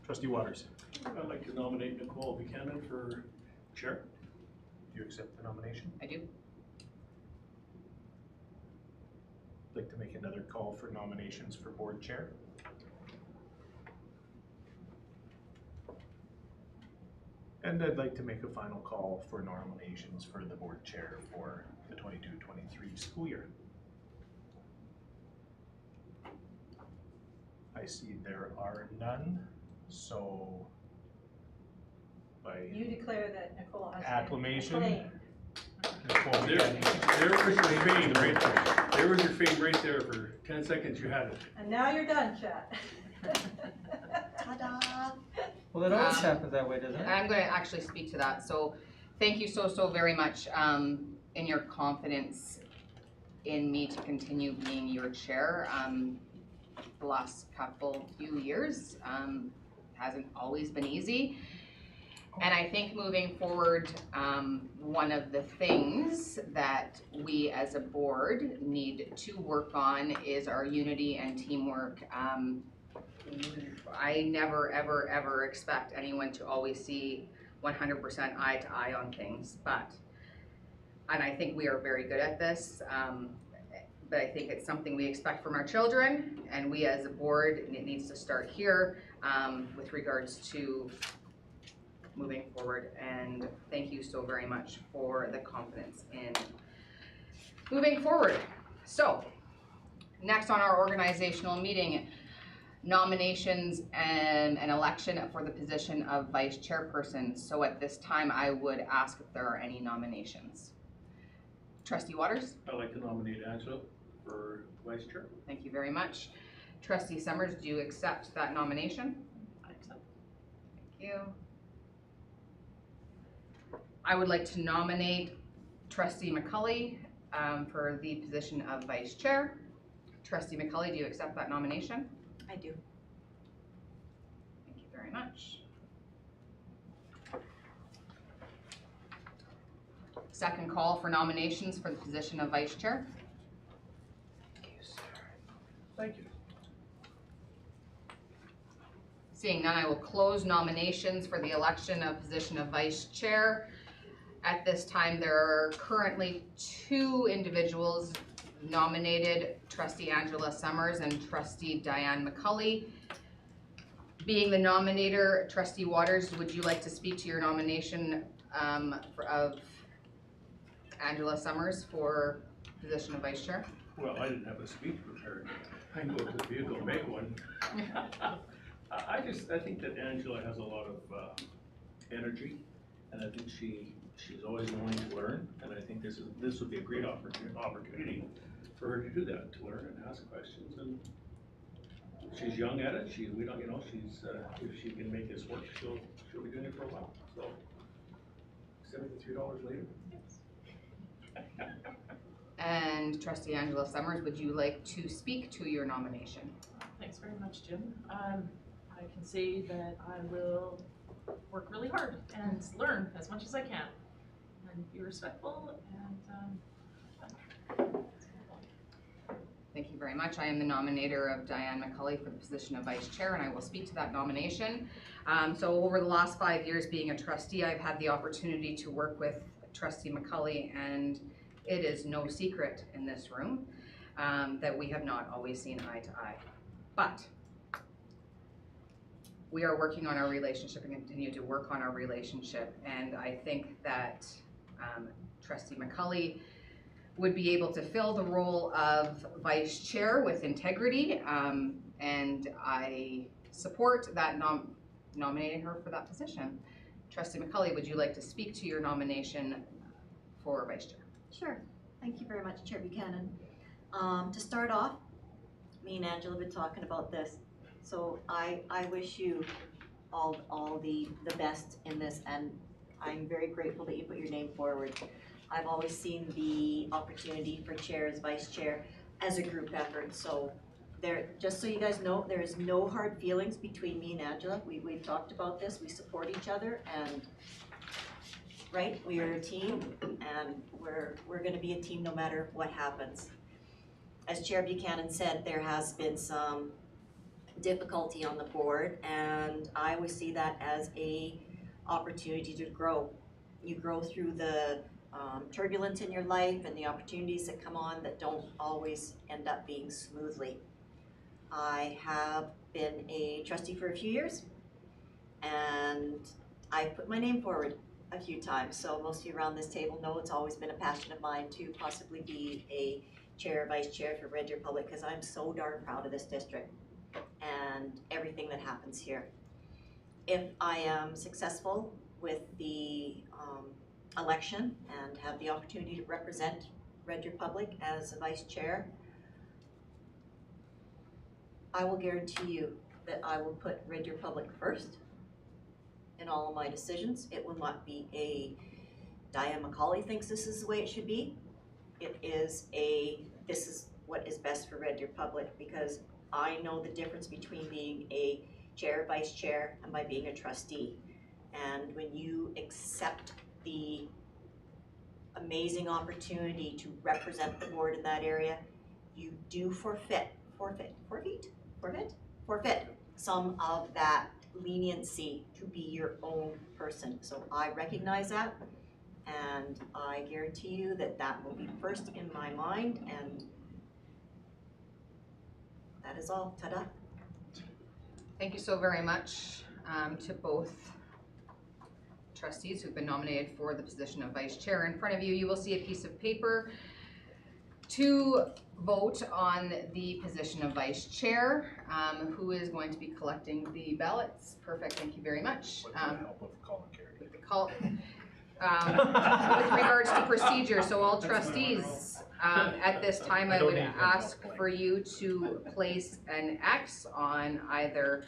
Trustee Waters. I'd like to nominate Nicole Buchanan for chair. Do you accept the nomination? I do. I'd like to make another call for nominations for board chair. And I'd like to make a final call for nominations for the board chair for the 22-23 school year. I see there are none, so by You declare that Nicole has acclamation, been Nicole There Buchanan. was your fame right there. There was your fame right there for 10 seconds. You had it. And now you're done, Chet. Ta-da! Well, it always happens that way, doesn't it? I'm going to actually speak to that. So thank you so very much in your confidence in me to continue being your chair. The last few years hasn't always been easy. And I think moving forward, one of the things that we as a board need to work on is our unity and teamwork. I never, ever expect anyone to always see 100% eye to eye on things, and I think we are very good at this, but I think it's something we expect from our children, and we as a board, and it needs to start here with regards to moving forward. And thank you so very much for the confidence in moving forward. So next on our organizational meeting, nominations and an election for the position of vice chairperson. So at this time, I would ask if there are any nominations. Trustee Waters? I'd like to nominate Angela for vice chair. Thank you very much. Trustee Summers, do you accept that nomination? I accept. Thank you. I would like to nominate Trustee McCulley for the position of vice chair. Trustee McCulley, do you accept that nomination? I do. Thank you very much. Second call for nominations for the position of vice chair. Thank you. Seeing none, I will close nominations for the election of position of vice chair. At this time, there are currently 2 individuals nominated, Trustee Angela Summers and Trustee Diane McCulley. Being the nominator, Trustee Waters, would you like to speak to your nomination of Angela Summers for position of vice chair? Well, I didn't have a speech prepared. I can go to the vehicle and make one. I think that Angela has a lot of energy, and I think she's always willing to learn, and I think this would be a great opportunity for her to do that, to learn and ask questions. And she's young at it. She's if she can make this work, she'll be doing it for a while. So $73 later. And Trustee Angela Summers, would you like to speak to your nomination? Thanks very much, Jim. I can say that I will work really hard and learn as much as I can and be respectful and Thank you very much. I am the nominator of Diane McCulley for the position of vice chair, and I will speak to that nomination. So over the last 5 years being a trustee, I've had the opportunity to work with Trustee McCulley, and it is no secret in this room that we have not always seen eye to eye. But we are working on our relationship and continue to work on our relationship, and I think that Trustee McCulley would be able to fill the role of vice chair with integrity, and I support that nominating her for that position. Trustee McCulley, would you like to speak to your nomination for vice chair? Sure. Thank you very much, Chair Buchanan. To start off, me and Angela have been talking about this, so I wish you all the best in this, and I'm very grateful that you put your name forward. I've always seen the opportunity for chair as vice chair as a group effort, so just so you guys know, there is no hard feelings between me and Angela. We've talked about this, we support each other, and right, we are a team, and we're gonna be a team no matter what happens. As Chair Buchanan said, there has been some difficulty on the board, and I always see that as a opportunity to grow. You grow through the turbulence in your life and the opportunities that come on that don't always end up being smoothly. I have been a trustee for a few years, and I've put my name forward a few times, so most of you around this table know it's always been a passion of mine to possibly be a chair, vice chair for Red Deer Public, because I'm so darn proud of this district and everything that happens here. If I am successful with the election and have the opportunity to represent Red Deer Public as a vice chair, I will guarantee you that I will put Red Deer Public first in all of my decisions. It will not be a Diane McCauley thinks this is the way it should be. It is this is what is best for Red Deer Public, because I know the difference between being a chair, vice chair, and by being a trustee. And when you accept the amazing opportunity to represent the board in that area, you do forfeit some of that leniency to be your own person. So I recognize that, and I guarantee you that that will be first in my mind, and that is all. Ta-da. Thank you so very much to both trustees who've been nominated for the position of vice chair. In front of you, you will see a piece of paper to vote on the position of vice chair. Who is going to be collecting the ballots? Perfect, thank you very much. With the help of Colin Carey. With regards to procedure, so all trustees, at this time, I would ask for you to place an X on either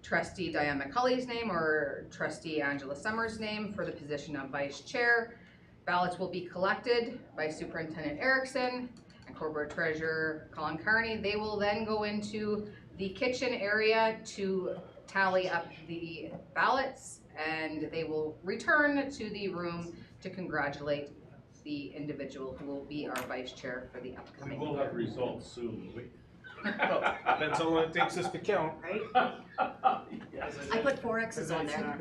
trustee Diane McCauley's name or trustee Angela Summers' name for the position of vice chair. Ballots will be collected by Superintendent Erickson and Corporate Treasurer Colin Carney. They will then go into the kitchen area to tally up the ballots, and they will return to the room to congratulate the individual who will be our vice chair for the We upcoming will year. have results soon, will we? Well, depends how long it takes us to count. Right? Yes. I put 4 X's on there.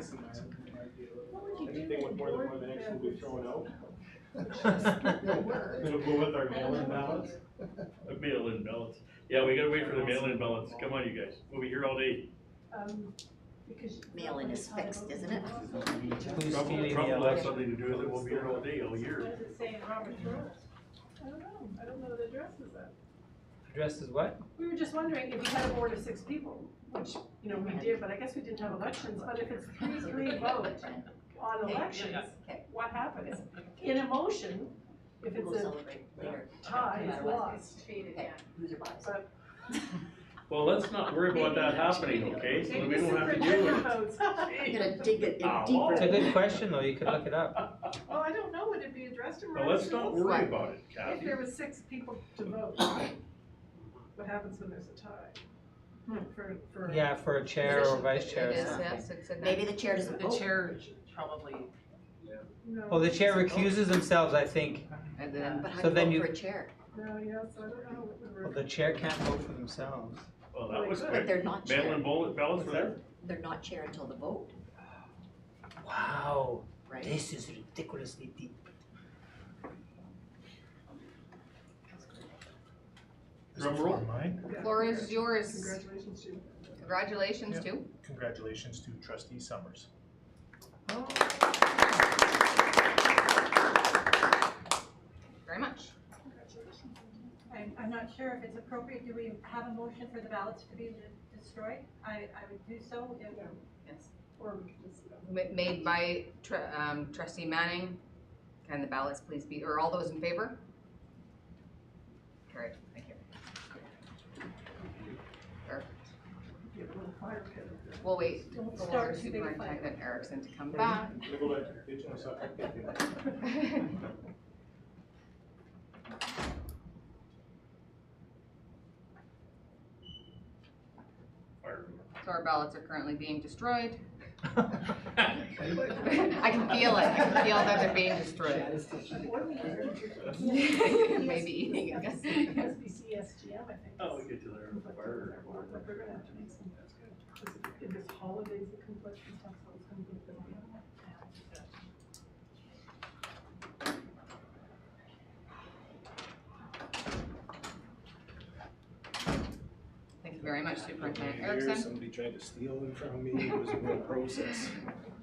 Anything with more than one X will be thrown out. We'll go with our mail-in ballots. Mail-in ballots. Yeah, we gotta wait for the mail-in ballots. Come on, you guys. We'll be here all day. Mail-in is fixed, isn't it? Who's Trump stealing the will have election? something to do with it. We'll be here all day, all year. What does it say in Robert's rules? I don't know the address is that. Dressed as what? We were just wondering if you had a board of 6 people, which, we did, but I guess we didn't have elections, but if it's 3-3 vote on elections, what happens? In a motion, if it's We'll a celebrate later. tie, it's lost. Okay, who's your bias? But Well, let's not worry about that happening, okay? So that we don't have to deal with it. votes. You're gonna dig it in Oh. deeper. It's a good question, though, you could look it up. Well, I don't know, would it be addressed in Well, Robert's let's not rules? worry about it, If Kathy. there was 6 people to vote, what happens when there's a tie? For Yeah, for a chair or vice chair. It or is, something. yes, it's in Maybe the chair doesn't The vote. chair probably, No. Well, the chair recuses themselves, I think. And then, But how So do then you you- vote for a chair? No, yeah, so I don't know what the. Well, the chair can't vote for themselves. Well, that was But quick. they're not chair. Mail-in ballots were there? They're not chair until the vote, Wow, right? this is ridiculously deep. Drum roll. Mine. the floor is yours. Congratulations, Jim. Congratulations Yep. to. Congratulations to Trustee Summers. Very much. I'm not sure if it's appropriate, do we have a motion for the ballots to be destroyed? I would do so if. Yes. Or Made by trustee Manning. Can the ballots please be, or all those in favor? Carried, thank you. Perfect. get a little fire pit. We'll wait Don't for start too big a fire. Superintendent Erickson to come back. We'll go back to the kitchen and stuff. Fire. So our ballots are currently being destroyed. I can feel it, I can feel that they're being destroyed. Maybe eating it. SBC SGM, I think. Oh, get to their fire. But they're gonna have to make some, that's good. 'Cause if it's holidays, the conflict and stuff, so it's gonna be a bit of a- Thank you very much, Superintendent Here, Erickson. somebody tried to steal it from me, it was a real process.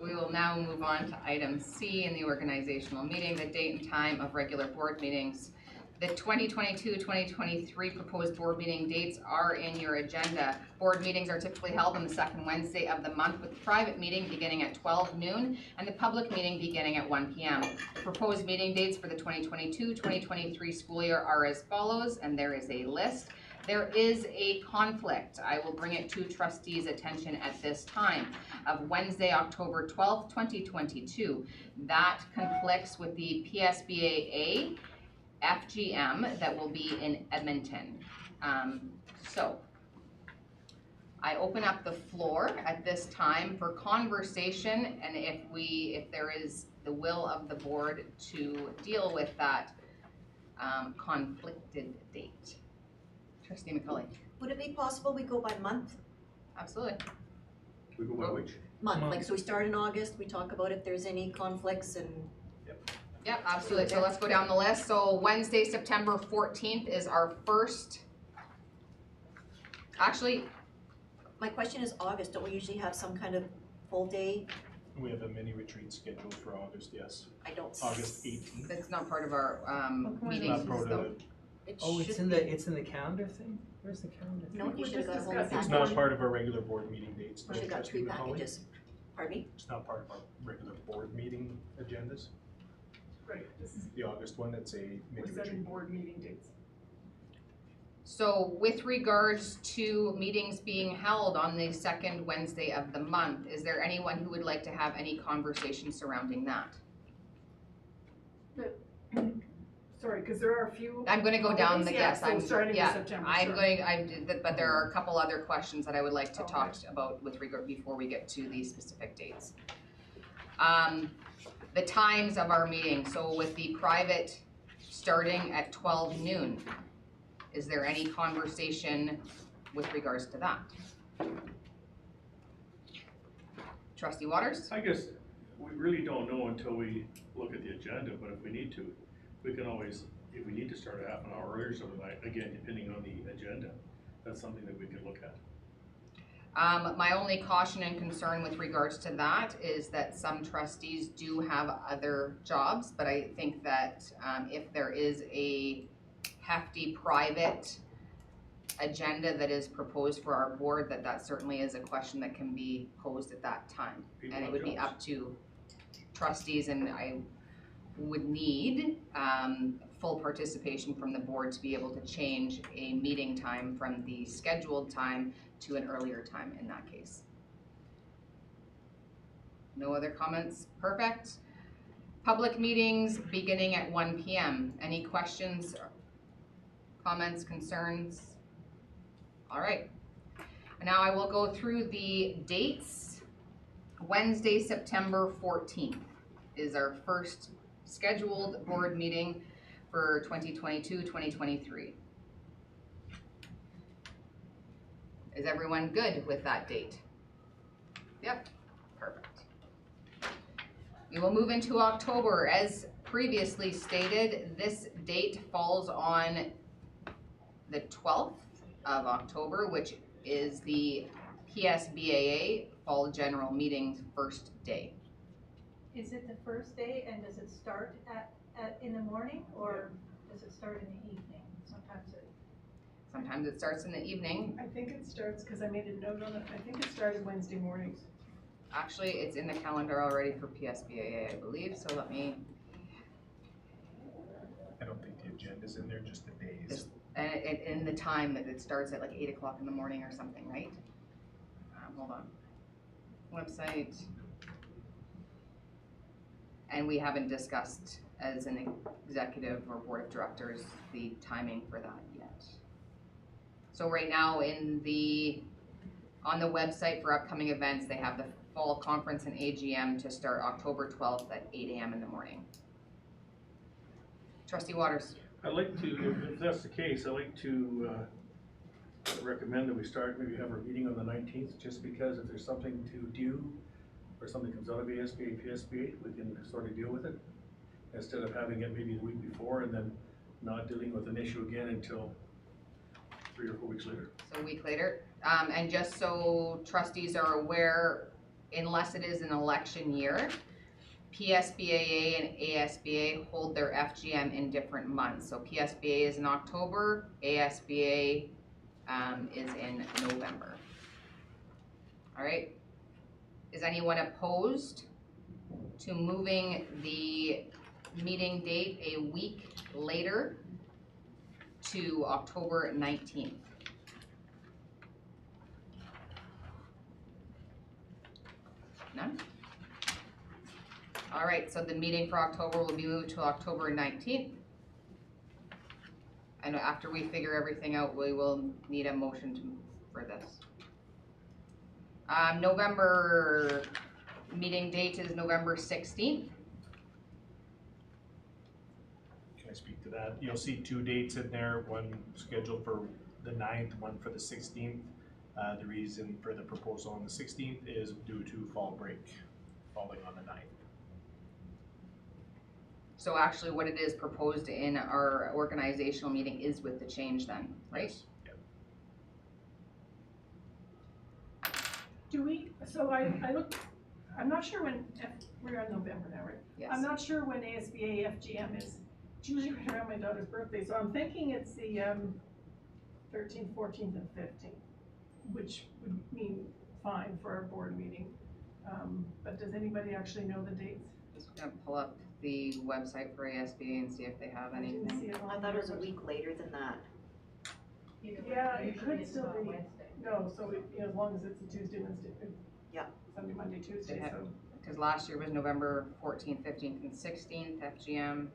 We will now move on to item C in the organizational meeting, the date and time of regular board meetings. The 2022-2023 proposed board meeting dates are in your agenda. Board meetings are typically held on the second Wednesday of the month, with the private meeting beginning at 12 noon and the public meeting beginning at 1 p.m. Proposed meeting dates for the 2022-2023 school year are as follows, and there is a list. There is a conflict, I will bring it to trustees' attention at this time, of Wednesday, October 12th, 2022. That conflicts with the PSBAA FGM that will be in Edmonton. So I open up the floor at this time for conversation, and if there is the will of the board to deal with that conflicted date. Trustee McCully. Would it be possible we go by month? Absolutely. We go by which? Month, like, so we start in August, we talk about if there's any conflicts and, Yep, absolutely. So let's go down the list. So Wednesday, September 14th is our first. Actually, my question is August, don't we usually have some kind of full day? We have a mini retreat scheduled for August, yes, I don't. August 18th. that's not part of our meetings Not part of though. it. It Oh, it's should in be. the calendar thing? Where's the calendar? No, you We're should have got a just hold of discussing It's that. not part of our regular board meeting dates. We should have got Trustee 3 McCauley. packages. Pardon me? It's not part of our regular board meeting agendas. Right, this is, The August one, it's a we're mini setting retreat. board meeting dates. So with regards to meetings being held on the second Wednesday of the month, is there anyone who would like to have any conversation surrounding that? Sorry, because there are a few. I'm gonna go down the, Yeah, yes, so I'm, starting in yeah, September, I'm sure. going, but there are a couple other questions that I would like to Okay. talk about with regard, before we get to these specific dates. The times of our meeting, so with the private starting at 12 noon, is there any conversation with regards to that? Trustee Waters? I guess we really don't know until we look at the agenda, but if we need to, we can always, if we need to start a half an hour earlier, something like, again, depending on the agenda, that's something that we can look at. My only caution and concern with regards to that is that some trustees do have other jobs, but I think that if there is a hefty private agenda that is proposed for our board, that certainly is a question that can be posed at that time. People And it have would be jobs. up to trustees, and I would need full participation from the board to be able to change a meeting time from the scheduled time to an earlier time in that case. No other comments? Perfect. Public meetings beginning at 1 p.m. Any questions, comments, concerns? All right. Now I will go through the dates. Wednesday, September 14th is our first scheduled board meeting for 2022-2023. Is everyone good with that date? Yep, perfect. We will move into October. As previously stated, this date falls on the 12th of October, which is the PSBAA Fall General Meeting's first day. Is it the first day, and does it start in the morning, or does it start in the evening? Sometimes it starts in the evening. I think it starts, because I made a note on it, I think it started Wednesday mornings. Actually, it's in the calendar already for PSBAA, I believe, so let me, I don't think the agenda's in there, just the days. and the time that it starts at like 8 o'clock in the morning or something, right? Hold on. Website. And we haven't discussed as an executive or board of directors the timing for that yet. So right now on the website for upcoming events, they have the fall conference and AGM to start October 12th at 8 a.m. in the morning. Trustee Waters. I'd like to, if that's the case, I'd like to I recommend that we start, maybe have our meeting on the 19th, just because if there's something to do, or something comes out of ASBA, PSBA, we can sort of deal with it, instead of having it maybe the week before and then not dealing with an issue again until 3 or 4 weeks later. So a week later. And just so trustees are aware, unless it is an election year, PSBAA and ASBA hold their FGM in different months. So PSBA is in October, ASBA is in November. All right. Is anyone opposed to moving the meeting date a week later to October 19th? None? All right, so the meeting for October will be moved to October 19th. And after we figure everything out, we will need a motion for this. November meeting date is November 16th. Can I speak to that? You'll see 2 dates in there, one scheduled for the 9th, one for the 16th. The reason for the proposal on the 16th is due to fall break falling on the 9th. So actually what it is proposed in our organizational meeting is with the change then, right? Yep. Do we, so I look, I'm not sure when, we're on November now, right? Yes. I'm not sure when ASBA FGM is. It's usually right around my daughter's birthday, so I'm thinking it's the 13th, 14th, and 15th, which would mean fine for our board meeting. But does anybody actually know the dates? Just gonna pull up the website for ASB and see if they have I didn't see anything. it on I thought it was a there. week later than that. Yeah, it Usually could it's still on be. Wednesday. No, so as long as it's a Tuesday, Wednesday, Yeah. Sunday, Monday, Tuesday, They have- so. Because last year was November 14th, 15th, and 16th, FGM.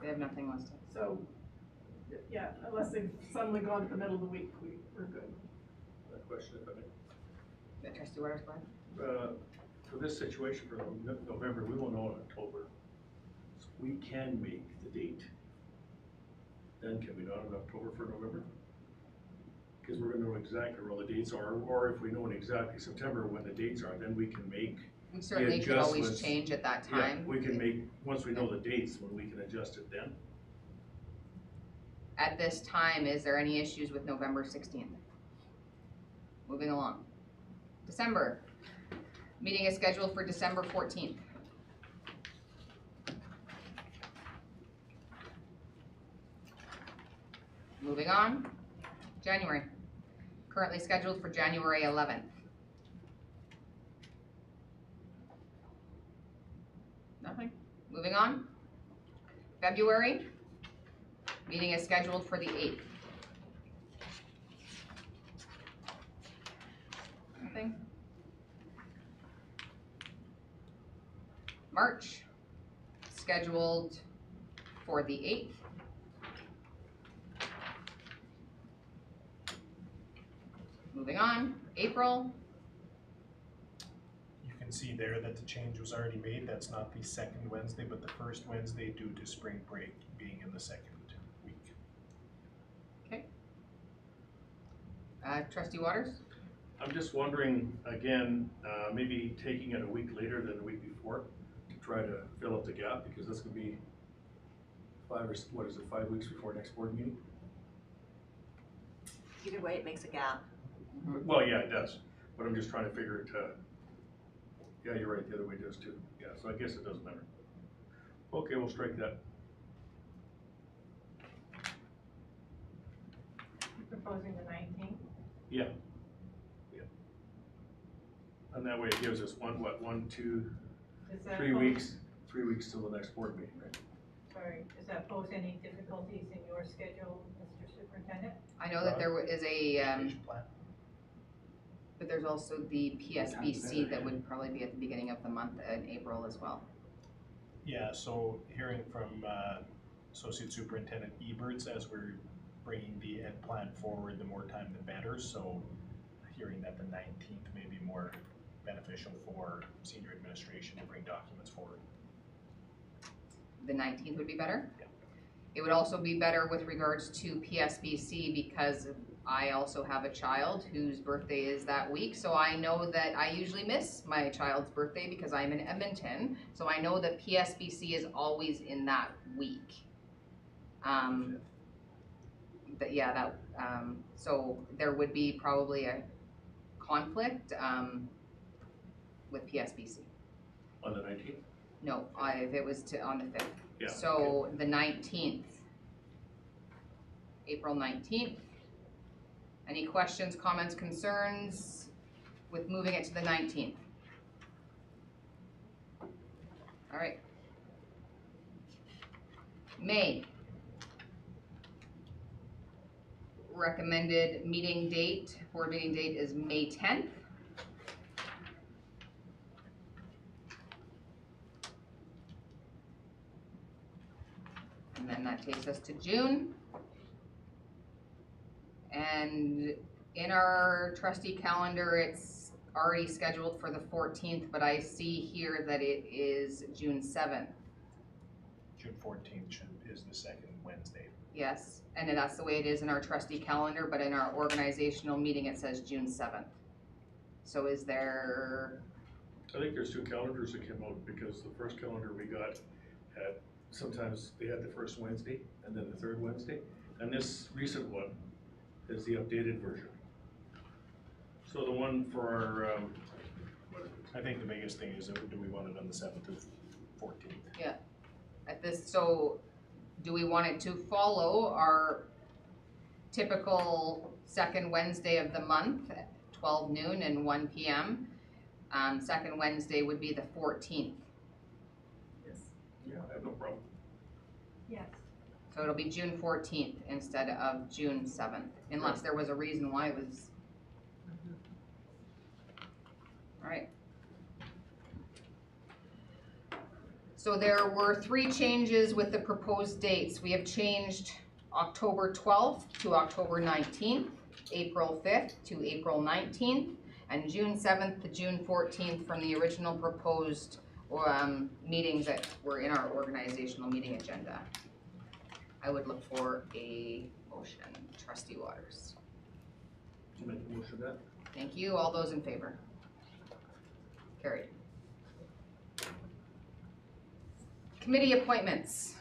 They have nothing listed. So, yeah, unless they've suddenly gone to the middle of the week, we're good. A question if I may. Trustee Waters, go ahead. For this situation for November, we will know in October. So we can make the date. Then can we not in October for November? Because we're gonna know exactly where all the dates are, or if we know in exactly September when the dates are, then we can make. We certainly could always adjustments. change at that Yeah, time. we can make, once we know the dates, when we can adjust it then. At this time, is there any issues with November 16th? Moving along. December. Meeting is scheduled for December 14th. Moving on. January. Currently scheduled for January 11th. Nothing. Moving on. February. Meeting is scheduled for the 8th. Nothing. March, scheduled for the 8th. Moving on, April, You can see there that the change was already made. That's not the second Wednesday, but the first Wednesday due to spring break being in the second week. Trustee Waters? I'm just wondering, again, maybe taking it a week later than the week before to try to fill up the gap, because that's gonna be 5 weeks before next board meeting? Either way, it makes a gap. Well, yeah, it does, but I'm just trying to figure it, yeah, you're right, the other way does too. Yeah, so I guess it doesn't matter. Okay, we'll strike that. Proposing the 19th. Yeah. Yeah. And that way it gives us 3 weeks, 3 weeks till the next board meeting, right? Sorry, does that pose any difficulties in your schedule, Mr. Superintendent? I know that there is a, Education plan. but there's also the PSBC that would probably be at the beginning of the month in April as well. Yeah, so hearing from Associate Superintendent Eberts as we're bringing the ed plan forward, the more time the better. So hearing that the 19th may be more beneficial for senior administration to bring documents forward. The 19th would be better? Yeah. It would also be better with regards to PSBC because I also have a child whose birthday is that week, so I know that I usually miss my child's birthday because I'm in Edmonton, so I know that PSBC is always in that week. But yeah, so there would be probably a conflict, with PSBC. On the 19th? No, if it was on the 5th. Yeah. So the 19th, April 19th. Any questions, comments, concerns with moving it to the 19th? All right. May. Recommended meeting date, board meeting date is May 10th. And then that takes us to June. And in our trustee calendar, it's already scheduled for the 14th, but I see here that it is June 7th. June 14th is the second Wednesday. Yes, and then that's the way it is in our trustee calendar, but in our organizational meeting, it says June 7th. So is there? I think there's two calendars that came out because the first calendar we got had, sometimes they had the first Wednesday and then the third Wednesday. And this recent one is the updated version. So the one for our, I think the biggest thing is, do we want it on the 7th or 14th? Yeah, at this, so do we want it to follow our typical second Wednesday of the month at 12 noon and 1 p.m.? Second Wednesday would be the 14th. yeah, I have no problem. Yes. So it'll be June 14th instead of June 7th, unless there was a reason why it was. All right. So there were 3 changes with the proposed dates. We have changed October 12th to October 19th, April 5th to April 19th, and June 7th to June 14th from the original proposed meetings that were in our organizational meeting agenda. I would look for a motion. Trustee Waters. Make a motion of that? Thank you. All those in favor? Carried. Committee appointments.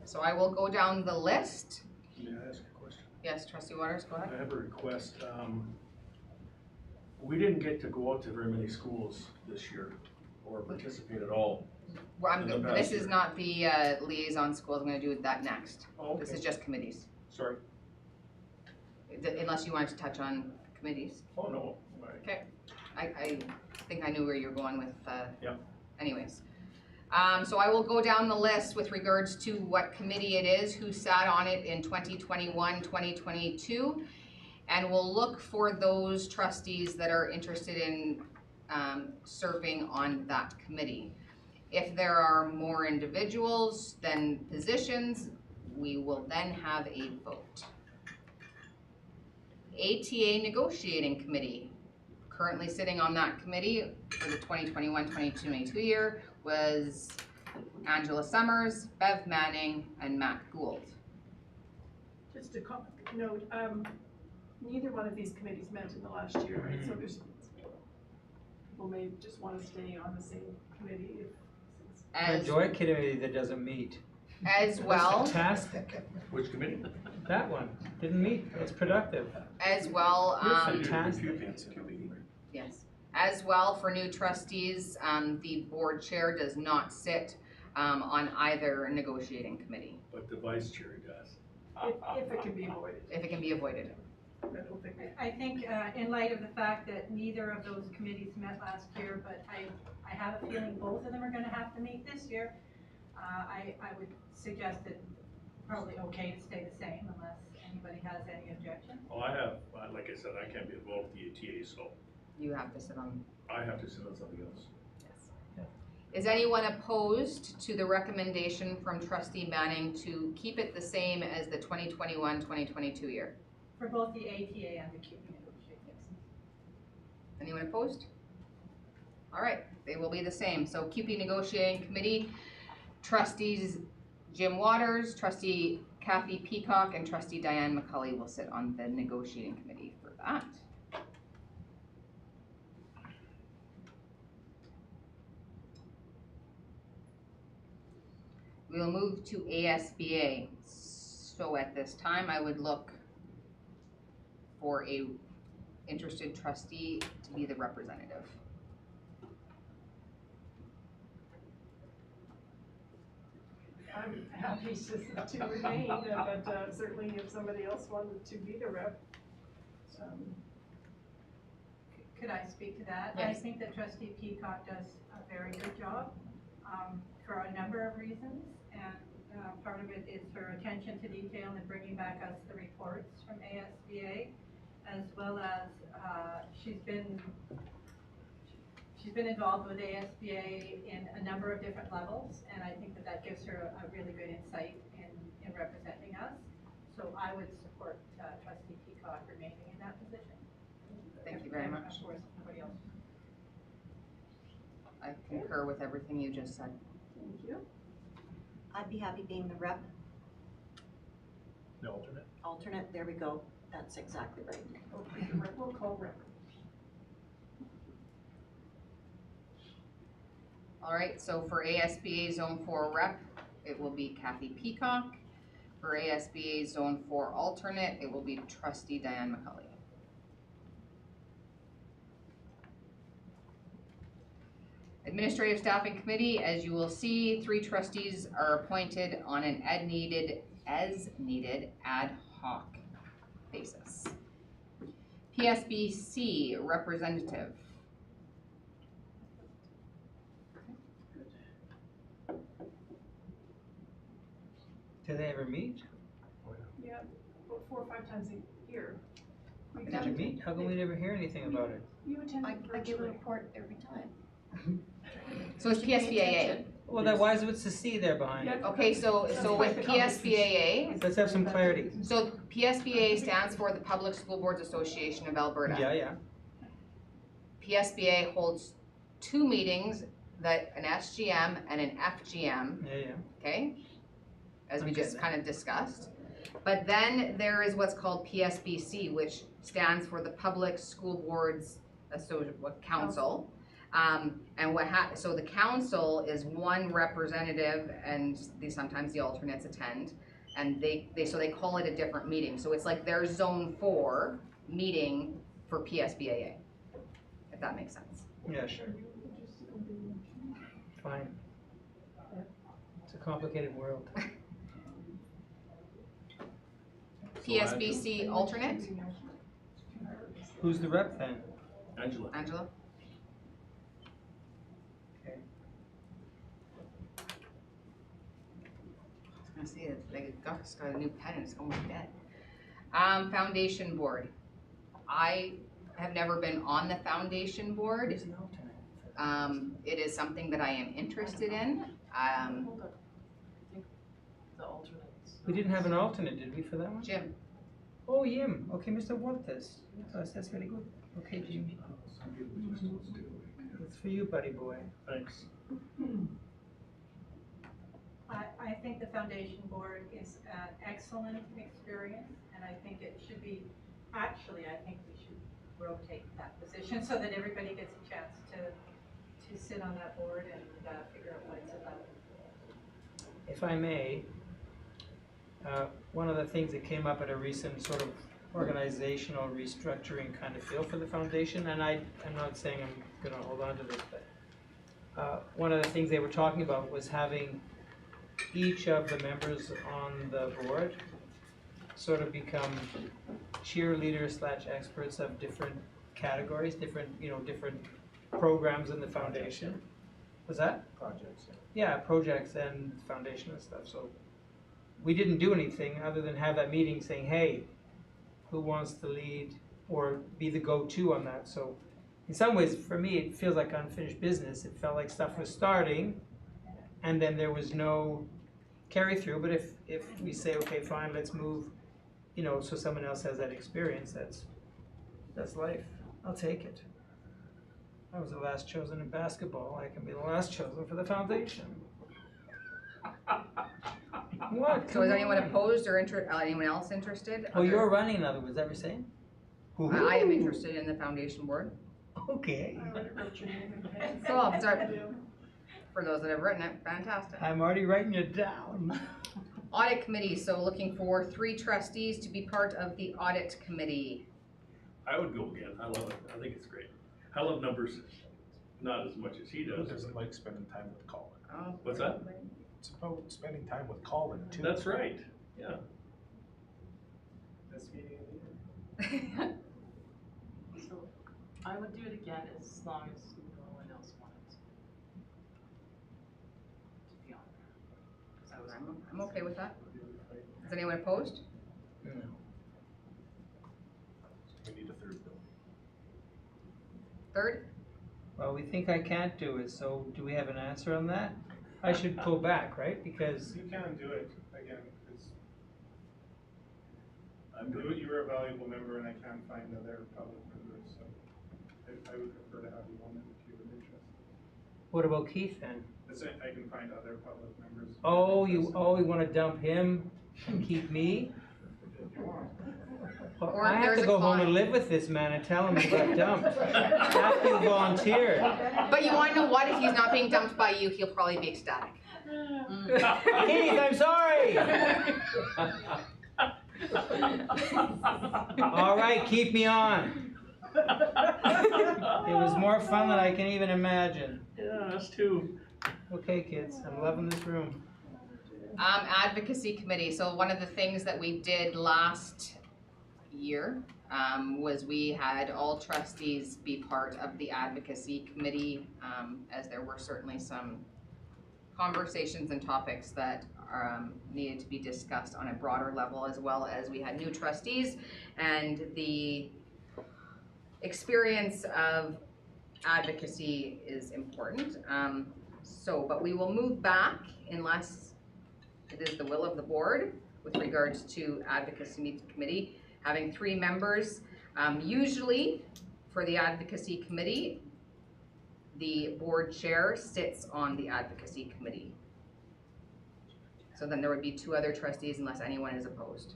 So I will go down the list. May I ask a question? Yes, Trustee Waters, go ahead. I have a request. We didn't get to go out to very many schools this year or participate at all. Well, In the this past is year. not the liaison schools. I'm going to do that next. Oh, This okay. is just committees, Sorry. unless you wanted to touch on committees. Oh, no. All right. I think I knew where you were going with, Yep. anyways. So I will go down the list with regards to what committee it is, who sat on it in 2021, 2022, and we'll look for those trustees that are interested in serving on that committee. If there are more individuals than positions, we will then have a vote. ATA Negotiating Committee, currently sitting on that committee for the 2021-2022 year was Angela Summers, Bev Manning, and Matt Gould. Just a note, neither one of these committees met in the last year, right? So there's, people may just want to stay on the same committee if. I enjoy a committee that doesn't meet. As well, Fantastic. Which committee? That one didn't meet. It's productive. as well, You're fantastic. yes, as well for new trustees, the board chair does not sit on either negotiating committee, But the vice chair does. If it can be avoided. if it can be avoided. I don't think I think, in light of the fact that neither of those committees met last year, but I have a feeling both of them are gonna have to meet this year, I would suggest that probably okay to stay the same unless anybody has any objection. Well, I have, like I said, I can't be involved with the ATA, so You have to sit on, I have to sit on something else. yes. Is anyone opposed to the recommendation from trustee Manning to keep it the same as the 2021-2022 year? For both the ATA and the QP negotiations. Anyone opposed? All right, they will be the same. So QP negotiating committee, trustees Jim Waters, trustee Kathy Peacock, and trustee Diane McCully will sit on the negotiating committee for that. We'll move to ASBA. So at this time, I would look for a interested trustee to be the representative. I'm happy to remain, but certainly if somebody else wanted to be the rep. Could I speak to that? I Yes. think that trustee Peacock does a very good job, for a number of reasons. And, part of it is her attention to detail and bringing back us the reports from ASBA, as well as, she's been involved with ASBA in a number of different levels, and I think that that gives her a really good insight in representing us. So I would support trustee Peacock remaining in that position. Thank you very much. Of course, nobody else. I concur with everything you just said. Thank you. I'd be happy being the rep, The alternate? alternate, there we go, that's exactly right. Okay, we'll call rep. All right, so for ASBA Zone 4 rep, it will be Kathy Peacock. For ASBA Zone 4 alternate, it will be trustee Diane McCully. Administrative Staffing Committee, as you will see, 3 trustees are appointed on an as needed ad hoc basis. PSBC representative. Do they ever meet? Yeah, about 4 or 5 times a year. We Did you meet? How come we never hear anything about it? You attend I give a virtually. report every time. So it's PSBAA. Well, then why is what's the C there behind it? Okay, so with PSBAA, Let's have some clarity. so PSBA stands for the Public School Boards Association of Alberta. Yeah. PSBA holds 2 meetings, an SGM and an FGM, Yeah. okay? As we I'm just getting kind of discussed. But then there is what's called PSBC, which stands for the Public School Boards Council. And so the council is one representative, and sometimes the alternates attend, and they call it a different meeting. So it's like their Zone 4 meeting for PSBAA, if that makes sense. Yeah, sure. Fine. It's a complicated world. PSBC alternate, Who's the rep then? Angela. Angela? Okay. I was gonna say, Gus got a new pen and it's almost dead. Foundation board. I have never been on the foundation board. Who's the alternate? It is something that I am interested in. Hold up. I think the alternates. We didn't have an alternate, did we, for that one? Jim, Oh, Jim. Okay, Mr. Walters. That's very good. Okay, Jim. It's for you, buddy boy. Thanks. I think the foundation board is an excellent experience, and I think it should be, I think we should rotate that position so that everybody gets a chance to sit on that board and figure out what it's about. If I may, one of the things that came up at a recent sort of organizational restructuring kind of feel for the foundation, and I'm not saying I'm gonna hold on to this, but one of the things they were talking about was having each of the members on the board sort of become cheerleaders / experts of different categories, different programs in the foundation. Was that? Projects. Yeah, projects and foundation and stuff, so we didn't do anything other than have that meeting saying, hey, who wants to lead or be the go-to on that? So in some ways, for me, it feels like unfinished business. It felt like stuff was starting, and then there was no carry through. But if we say, okay, fine, let's move, you know, so someone else has that experience, that's life. I'll take it. I was the last chosen in basketball. I can be the last chosen for the foundation. What? So is anyone opposed or anyone else interested? Oh, you're running, in other words, is that what you're saying? I am interested in the foundation board. Okay. I already wrote your name in pen. So I'll start, for those that have written it, fantastic. I'm already writing it down. Audit committee, so looking for 3 trustees to be part of the audit committee. I would go again. I love it. I think it's great. I love numbers, not as much as he Who does. doesn't like spending time with Colin? Oh, What's that? It's about spending time with Colin too. That's right, yeah. This meeting of the year. So I would do it again as long as no one else wanted to be on there. 'Cause I was- I'm okay with that. Is anyone opposed? No. We need a 3rd bill. 3rd? Well, we think I can't do it, so do we have an answer on that? I should pull back, right? Because, You can do it again, because I'm doing it. you were a valuable member and I can't find other public members, so I would prefer to have you on it if you were interested. what about Keith then? I can find other public members. Oh, you wanna dump him and keep me? If you want. Well, Or I if have there's to a go home and client. live with this man and tell him he got dumped. After you volunteered. But you wanna know what? If he's not being dumped by you, he'll probably be ecstatic. Keith, I'm sorry! All right, keep me on. It was more fun than I can even imagine. Yeah, us too. Okay, kids, I'm loving this room. Advocacy committee, so one of the things that we did last year, was we had all trustees be part of the advocacy committee, as there were certainly some conversations and topics that needed to be discussed on a broader level, as well as we had new trustees, and the experience of advocacy is important. But we will move back unless it is the will of the board with regards to advocacy committee, having 3 members. Usually for the advocacy committee, the board chair sits on the advocacy committee. So then there would be 2 other trustees unless anyone is opposed.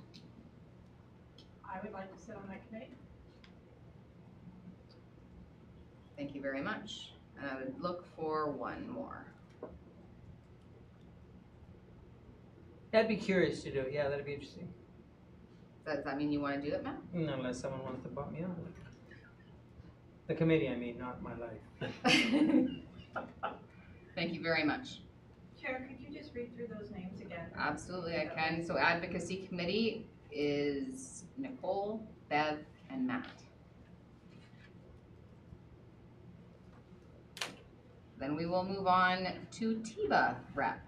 I would like to sit on that committee. Thank you very much. And I would look for 1 more. I'd be curious to do it, yeah, that'd be interesting. Does that mean you wanna do it, Matt? Unless someone wants to bump me on. The committee, I mean, not my life. Thank you very much. Chair, could you just read through those names again? Absolutely, I can. So advocacy committee is Nicole, Bev, and Matt. Then we will move on to TIBA rep.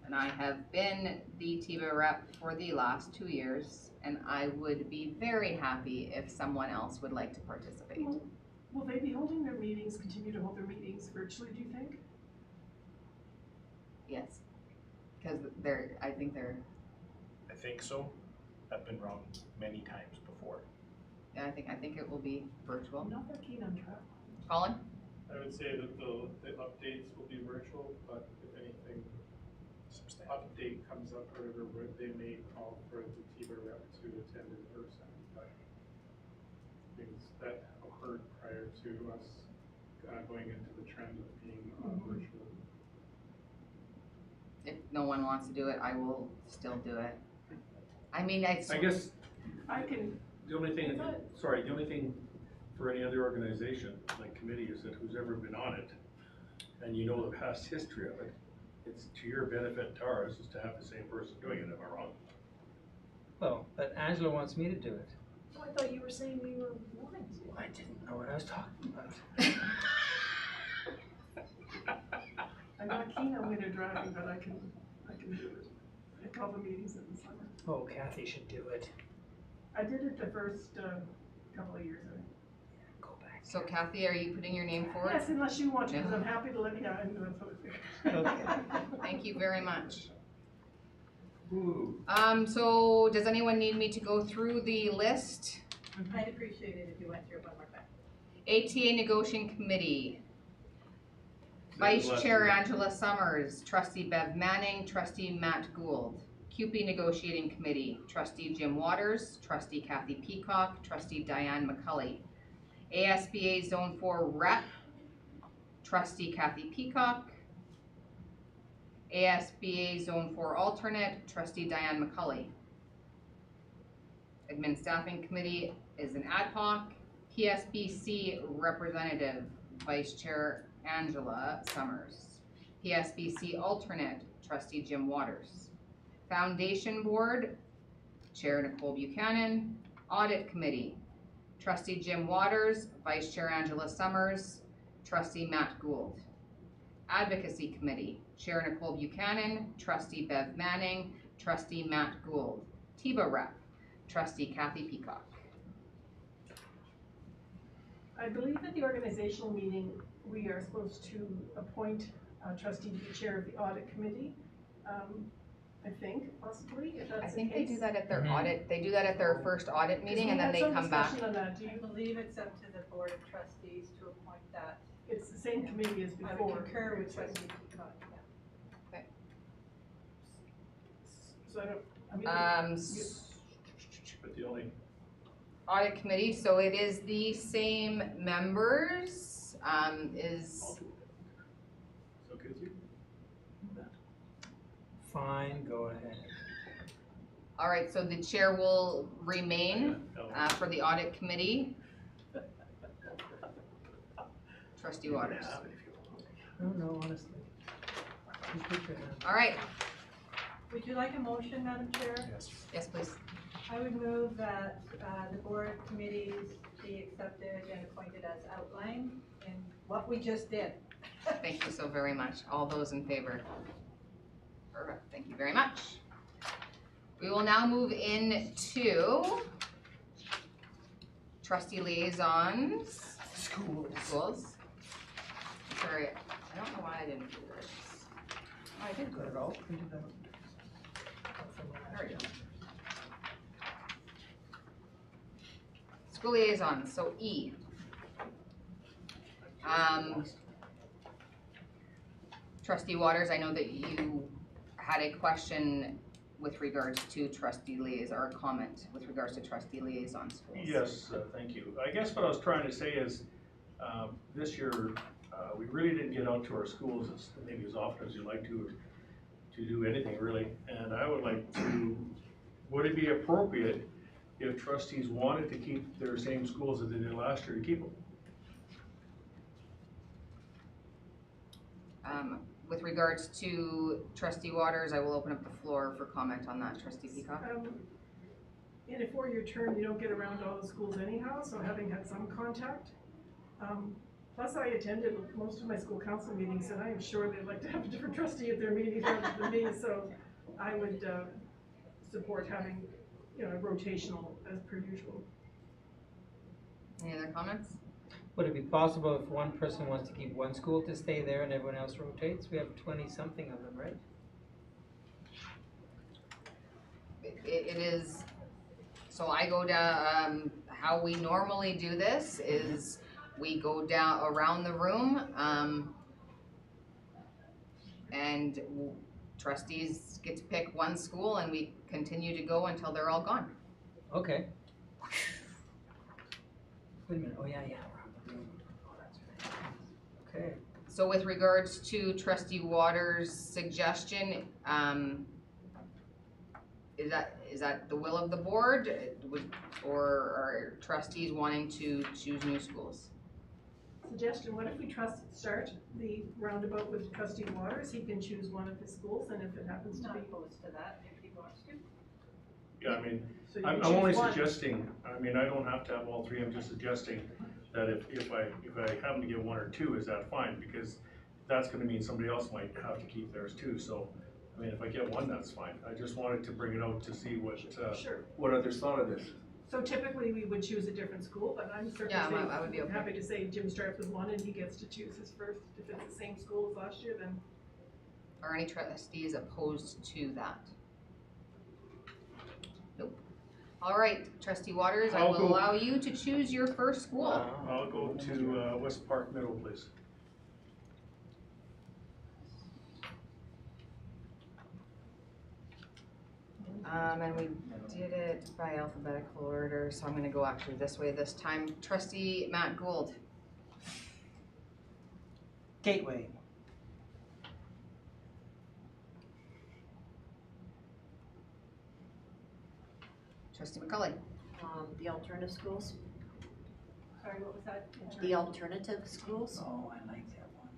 And I have been the TIBA rep for the last 2 years, and I would be very happy if someone else would like to participate. Will they be holding their meetings, continue to hold their meetings virtually, do you think? Yes, because I think I think so. I've been wrong many times before. I think it will be virtual. I'm not that keen on travel. Colin? I would say that the updates will be virtual, but if anything, update comes up or whatever, where they may call for the TIBA rep to attend in person, but things that occurred prior to us going into the trend of being virtual. If no one wants to do it, I will still do it. I mean, I guess I can, the only thing for any other organization, like committee, is that who's ever been on it, and you know the past history of it, it's to your benefit, to ours, is to have the same person doing it, am I wrong? Well, but Angela wants me to do it. Oh, I thought you were saying we were wanting to. I didn't know what I was talking about. I'm not keen on winter driving, but I can do it. I call the meetings in the summer. Oh, Kathy should do it. I did it the first couple of years, I think. Go back So Kathy, are you putting your name forward? Yes, unless you want to, because No. I'm happy to let, yeah, I know that's what I figured. Okay. Thank you very much. Ooh. So does anyone need me to go through the list? I'd appreciate it if you went through it one more time. ATA Negotiating Committee, Vice Chair Angela Summers, Trustee Bev Manning, Trustee Matt Gould. CUPE Negotiating Committee, Trustee Jim Waters, Trustee Kathy Peacock, Trustee Diane McCulley. ASBA Zone 4 Rep, Trustee Kathy Peacock. ASBA Zone 4 Alternate, Trustee Diane McCulley. Admin Staffing Committee is an ad hoc. PSBC Representative, Vice Chair Angela Summers. PSBC Alternate, Trustee Jim Waters. Foundation Board, Chair Nicole Buchanan. Audit Committee, Trustee Jim Waters, Vice Chair Angela Summers, Trustee Matt Gould. Advocacy Committee, Chair Nicole Buchanan, Trustee Bev Manning, Trustee Matt Gould. TIBA Rep, Trustee Kathy Peacock. I believe at the organizational meeting, we are supposed to appoint a trustee to be chair of the audit committee. I think, possibly, if I that's the think they do case. that at their Mhm. audit, they do that at their first audit meeting and then they come back. We had some discussion on that, do I you, believe it's up to the board of trustees to appoint that. it's the same committee as I before. would concur with which is- trustee Peacock, yeah. So I don't, I mean. But the only, Audit Committee, so it is the same members, is, it's okay with you? Fine, go ahead. all right, so the chair will remain, No. for the Audit Committee. Trustee Waters. Have it if you want. No, honestly. Just put your hand. All right, Would you like a motion, Madam Chair? Yes. yes, please. I would move that the board committees be accepted and appointed as outlined in what we just did. Thank you so very much. All those in favor? Perfect, thank you very much. We will now move into trustee liaisons. Schools. Sorry, I don't know why I didn't do this. Oh, I did Got it all printed out. There we go. School liaisons, so E. Trustee Waters, I know that you had a question with regards to trustee liaison, or a comment with regards to trustee liaison schools. Yes, thank you. I guess what I was trying to say is, this year, we really didn't get out to our schools maybe as often as you'd like to do anything really. And I would like to, would it be appropriate if trustees wanted to keep their same schools that they did last year to keep them? With regards to trustee Waters, I will open up the floor for comment on that. Trustee Peacock? In a four-year term, you don't get around all the schools anyhow, so having had some contact. Plus, I attended most of my school council meetings, and I am sure they'd like to have a different trustee at their meetings rather than me, so I would support having, rotational as per usual. Any other comments? Would it be possible if one person wants to keep one school to stay there and everyone else rotates? We have 20-something of them, right? It is, so I go down, how we normally do this is we go down around the room, and trustees get to pick one school and we continue to go until they're all gone. Okay. Wait a minute, oh yeah. Oh, that's right. Okay. So with regards to trustee Waters' suggestion, is that the will of the board? Or are trustees wanting to choose new schools? Suggestion, what if we start the roundabout with trustee Waters, he can choose one of his schools, and if it happens to Not be. opposed to that if he wants to. Yeah, I mean, So you I'm choose only one. suggesting, I mean, I don't have to have all three, I'm just suggesting that if I happen to get one or two, is that fine? Because that's gonna mean somebody else might have to keep theirs too, so, I mean, if I get one, that's fine. I just wanted to bring it out to see Sure. what others thought of this. So typically, we would choose a different school, but I'm Yeah, certainly I would be okay. happy to say Jim starts with one and he gets to choose his first. If it's the same school as last year, then Are any trustees opposed to that? Nope. All right, trustee Waters, I I'll will go- allow you to choose your first school. I'll go to West Park Middle, please. And we did it by alphabetical order, so I'm gonna go actually this way this time. Trustee Matt Gould, Gateway. trustee McCully, The alternative schools, Sorry, what was that? the alternative schools. Oh, I like that one.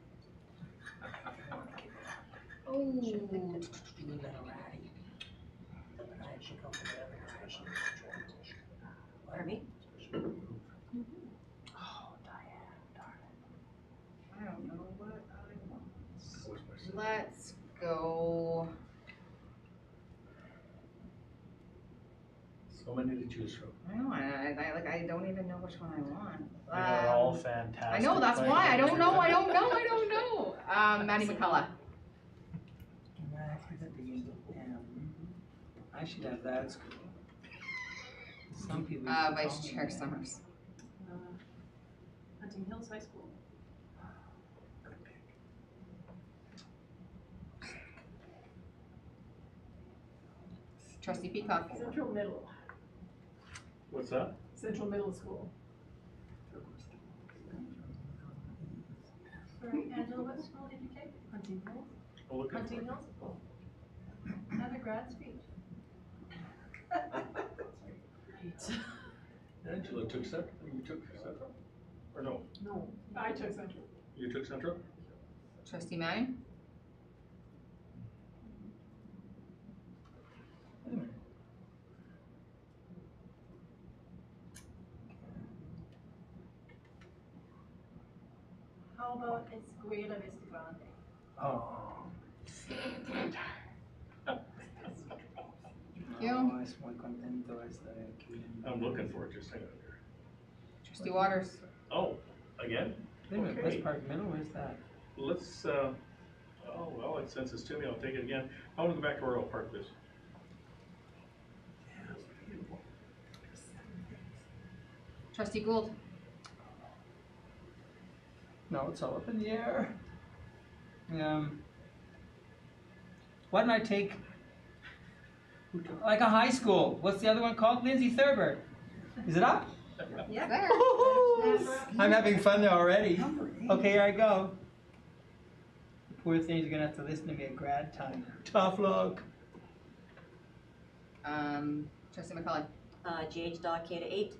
oh, Pardon me? Oh, Diane, darn I don't know what I want. Where's my son? Let's go, So many to choose from. I know, I don't even know which one I want. They are all fantastic. I know, that's why, I don't know. Maddie McCullough, I should have that school. Some people. Vice Chair Summers. Hunting Hills High School. Trustee Peacock, Central Middle, What's that? Central Middle School. Sorry, Angela, what school did you take? Hunting Hills. I'll look at Hunting it. Hills. Another grad speech. Right. Angela took Central, you took Central? Or no, No. I took Central. you took Central? Trustee Manning, How about Escuela Vista Grande? Oh. you. No, es muy contento de estar aquí. I'm looking for it, just hang on here. Trustee Waters, Oh, again? Wait a minute, Okay. West Park Middle, where's that? Let's, oh, well, it senses to me, I'll take it again. I wanna go back to Royal Park, please. Trustee Gould, No, it's all up in the air. Why didn't I take, like a high school, what's the other one called? Lindsay Thurber. Is it up? Yeah. there. I'm having fun there already. Okay, here I go. The poor things are gonna have to listen to me at grad time. Tough luck. Trustee McCullough, GH Dog K to 8.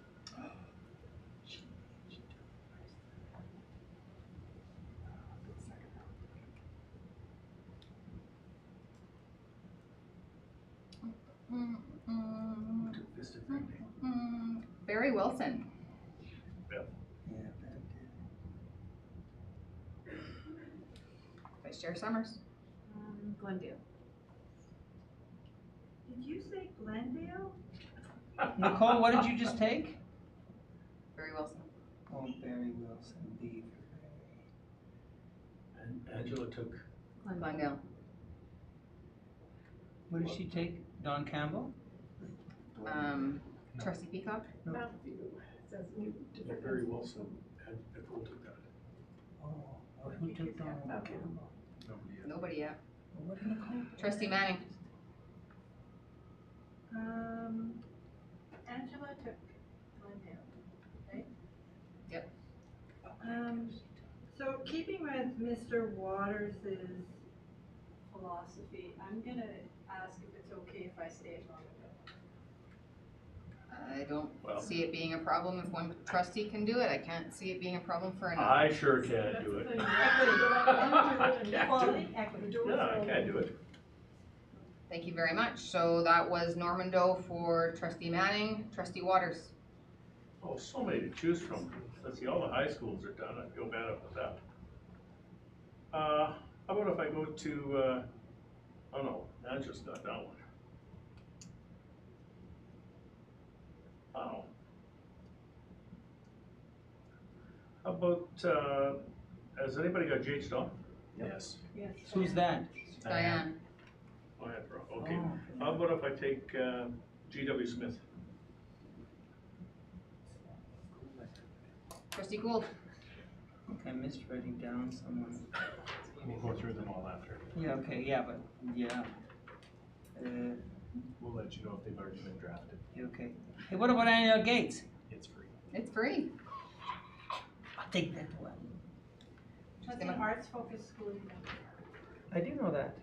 Barry Wilson, Yeah, Vice Chair Summers, Glendale. Did you say Glendale? Nicole, what did you just take? Barry Wilson, Oh, Barry Wilson, Beaver. And Angela took, Glendale, What did she take? Don Campbell? Trustee Peacock, Mount View, it says new, different. Barry Wilson, and Nicole took that. Oh, well, who took Don Campbell? Nobody yet. nobody yet. Well, what did Nicole? Trustee Manning, Angela took Glendale, right? Yep. So keeping with Mr. Waters's philosophy, I'm gonna ask if it's okay if I stay at Normanville. I don't Well. see it being a problem if one trustee can do it, I can't see it being a problem for another. I sure can't That's do the it. thing. Can't do Equality, it. equity. Yeah, I can't do it. Thank you very much, so that was Normando for Trustee Manning, Trustee Waters. Oh, so many to choose from. Let's see, all the high schools are done. I feel bad about that. How about if I go to, oh no, Angela's got that one. Oh, How about, has anybody got GH Dawn? Yes. Yes. Who's that? Diane, Oh, yeah, okay. How about if I take GW Smith? trustee Gould, I missed writing down someone. We'll go through them all after. Yeah, okay, yeah, but, yeah. We'll let you know if they've already been drafted. Okay. Hey, what about Annual Gates? It's free. it's free. I'll take that one. That's an arts-focused school event. I do know that.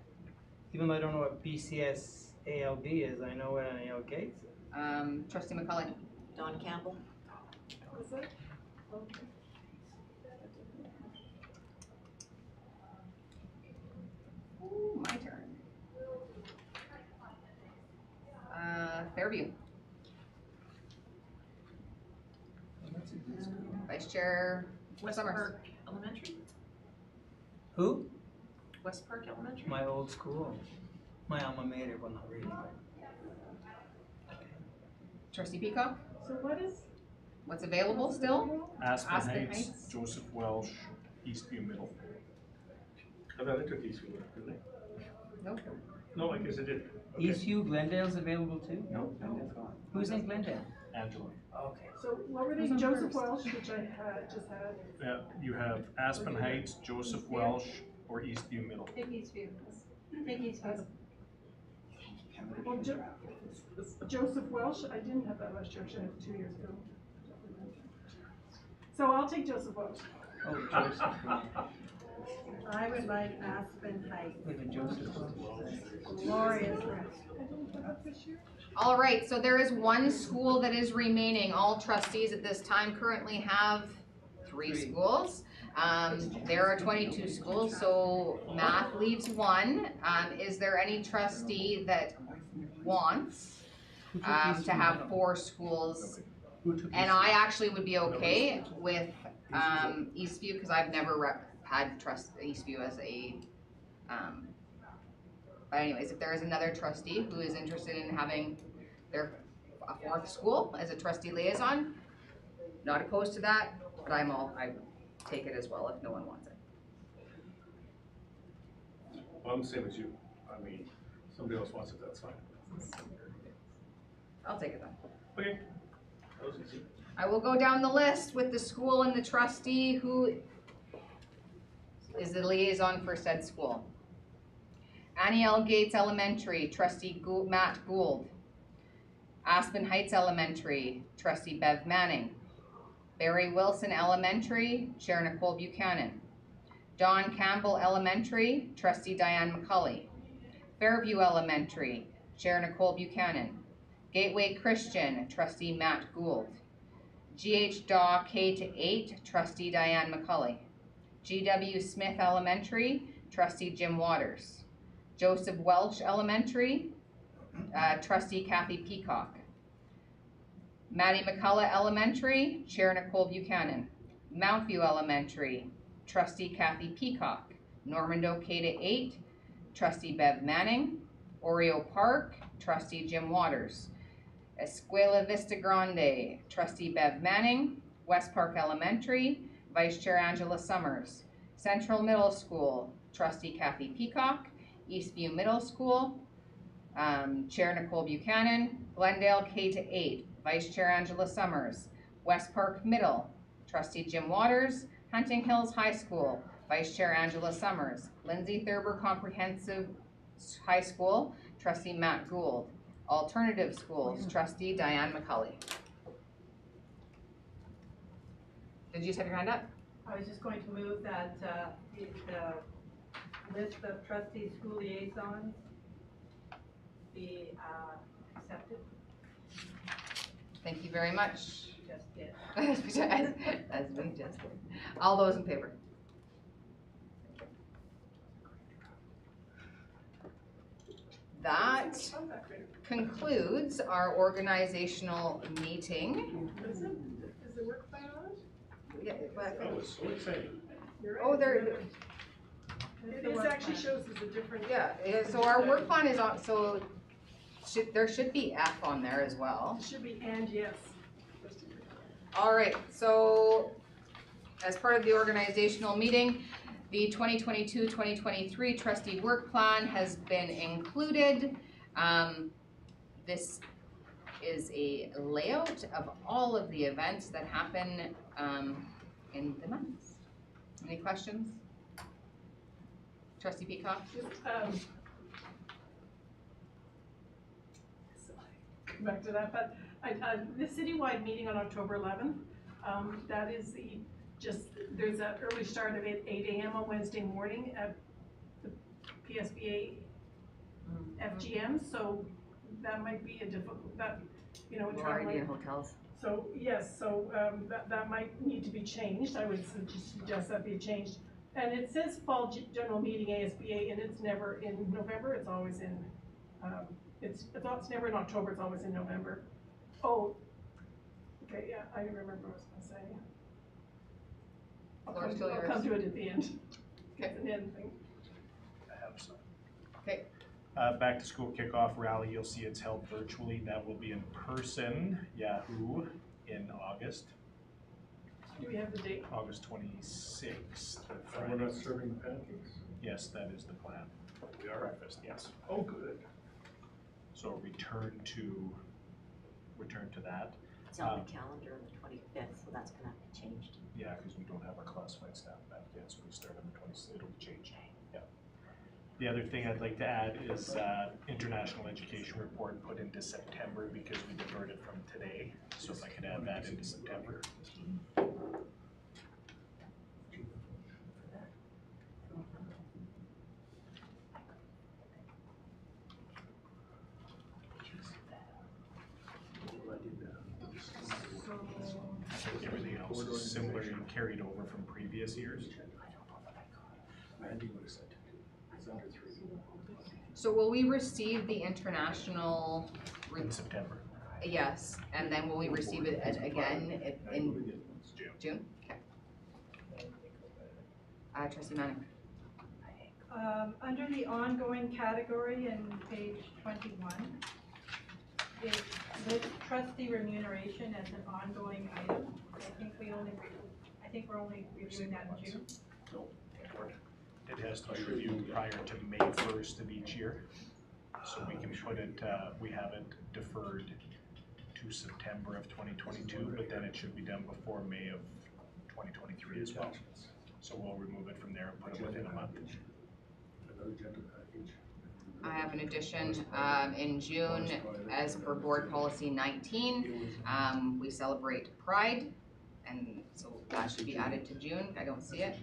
Even though I don't know what BCS ALB is, I know what Annual Gates is. Trustee McCully, Don Campbell? Was it? Okay. ooh, my turn. Fairview, That's a good school. Vice Chair West Summers. Park Elementary? Who? West Park Elementary? My old school. My alma mater, well, not really, but. Trustee Peacock, So what is? what's available still? Aspen Aspen Heights, Heights. Joseph Welsh, Eastview Middle. I thought I took Eastview, didn't I? Nope. No, I guess I did. Okay. Eastview, Glendale's available too? No. Who's in Glendale? Angela. Okay. So what were they, Who's on Joseph first? Welsh, which I had, just had, Yeah, you have Aspen Heights, Joseph Welsh, or Eastview Middle. Take Eastview. Take Eastview. well, Joseph Welsh, I didn't have that last year, actually I had it 2 years ago. So I'll take Joseph Welsh. Oh, Joseph. I would like Aspen Heights. Wait, a Joseph. Glorious. All right, so there is one school that is remaining. All trustees at this time currently have three schools. There are 22 schools, so math leaves one. Is there any trustee that wants to have 4 schools? Who took And I actually would be okay with Eastview, because I've never had Eastview as a, but anyways, if there is another trustee who is interested in having a 4th school as a trustee liaison, not opposed to that, but I take it as well if no one wants it. Well, I'm the same as you. I mean, somebody else wants it, that's fine. I'll take it then. Okay. That was easy. I will go down the list with the school and the trustee who is the liaison for said school. Annie L. Gates Elementary, trustee Matt Gould. Aspen Heights Elementary, trustee Bev Manning. Barry Wilson Elementary, Chair Nicole Buchanan. Don Campbell Elementary, trustee Diane McCully. Fairview Elementary, Chair Nicole Buchanan. Gateway Christian, trustee Matt Gould. GH Daw K-8, trustee Diane McCully. GW Smith Elementary, trustee Jim Waters. Joseph Welsh Elementary, trustee Kathy Peacock. Maddie McCullough Elementary, Chair Nicole Buchanan. Mountview Elementary, trustee Kathy Peacock. Normando K-8, trustee Bev Manning. Oreo Park, trustee Jim Waters. Escuela Vista Grande, trustee Bev Manning. West Park Elementary, Vice Chair Angela Summers. Central Middle School, trustee Kathy Peacock. Eastview Middle School, Chair Nicole Buchanan. Glendale K-8, Vice Chair Angela Summers. West Park Middle, trustee Jim Waters. Hunting Hills High School, Vice Chair Angela Summers. Lindsay Thurber Comprehensive High School, trustee Matt Gould. Alternative Schools, trustee Diane McCully. Did you just have your hand up? I was just going to move that, the list of trustee school liaisons be, accepted. Thank you very much. Just did. As we just did. All those in favor? That concludes our organizational meeting. Is the work plan on it? Yeah, but- That was so exciting. You're right. Oh, there, It is actually shows as a different. yeah, so our work plan is on, so there should be F on there as well. It should be and yes. All right, so as part of the organizational meeting, the 2022-2023 trustee work plan has been included. This is a layout of all of the events that happen in the months. Any questions? Trustee Peacock? Back to that, but the citywide meeting on October 11th, that is there's an early start of 8 a.m. on Wednesday morning at the PSBA FGM, so that might be a difficult, Already in hotels. So, yes, so that might need to be changed. I would suggest that be changed. And it says fall general meeting ASBA, and it's never in November, it's always in, it's never in October, it's always in November. Oh, okay, yeah, I remember what I was gonna say. I'll come to it at the end. It's an end thing. I have some. Okay. Back to school kickoff rally, you'll see it's held virtually. That will be in person, Yahoo, in August. Do we have the date? August 26th. And we're not serving pancakes? Yes, that is the plan. We are. Breakfast, yes. Oh, good. So return to that. It's on the calendar on the 25th, so that's gonna have to be changed. Yeah, because we don't have our classified staff back yet, so we start on the 26th, it'll be changed. Yeah. The other thing I'd like to add is international education report put into September because we diverted from today. So if I could add that into September. Everything else is similar and carried over from previous years. Mandy would have said it's under 3. So will we receive the international, In September. yes, and then will we receive it again in June? Okay. Trustee Manning? Under the ongoing category in page 21, it lists trustee remuneration as an ongoing item. I think we're only reviewing that in June. It has to be reviewed prior to May 1st of each year. So we can put it, we have it deferred to September of 2022, but then it should be done before May of 2023 as well. So we'll remove it from there and put it within a month. Another agenda package. I have an addition, in June, as per board policy 19, we celebrate Pride, and so that should be added to June. I don't see it.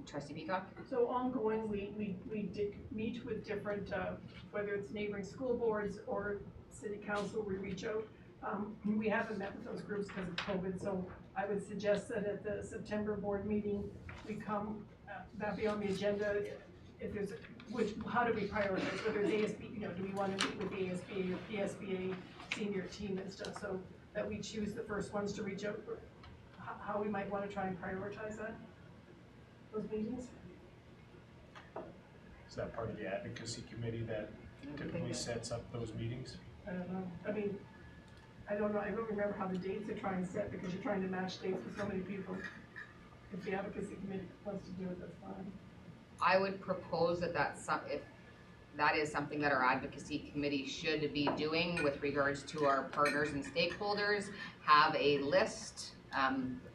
Trustee Peacock? So ongoing, we did meet with different, whether it's neighboring school boards or city council, we reach out. We haven't met with those groups because of COVID, so I would suggest that at the September board meeting, we come, that be on the agenda. If there's, how do we prioritize, whether it's ASB, do we want to meet with the ASB or PSBA senior team and stuff, so that we choose the first ones to reach out, how we might want to try and prioritize that, those meetings? Is that part of the advocacy committee that typically sets up those meetings? I don't know, I don't know, I don't remember how the dates are trying to set, because you're trying to match dates with so many people. If the advocacy committee wants to do it, that's fine. I would propose that if that is something that our advocacy committee should be doing with regards to our partners and stakeholders, have a list,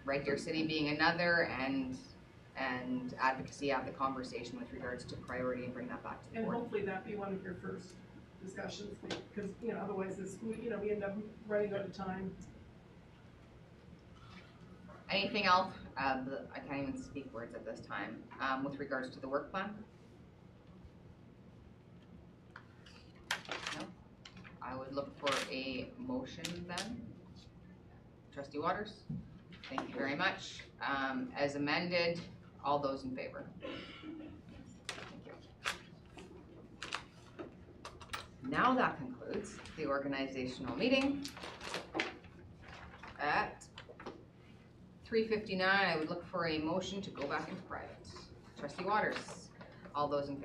Red Deer City being another, and advocacy have the conversation with regards to priority and bring that back to the And board. hopefully that be one of your first discussions, because, otherwise this, we end up running out of time. Anything else? I can't even speak words at this time, with regards to the work plan? No? I would look for a motion then. Trustee Waters? Thank you very much. As amended, all those in favor? Thank you. Now that concludes the organizational meeting. At 3:59, I would look for a motion to go back into private. Trustee Waters, all those in favor?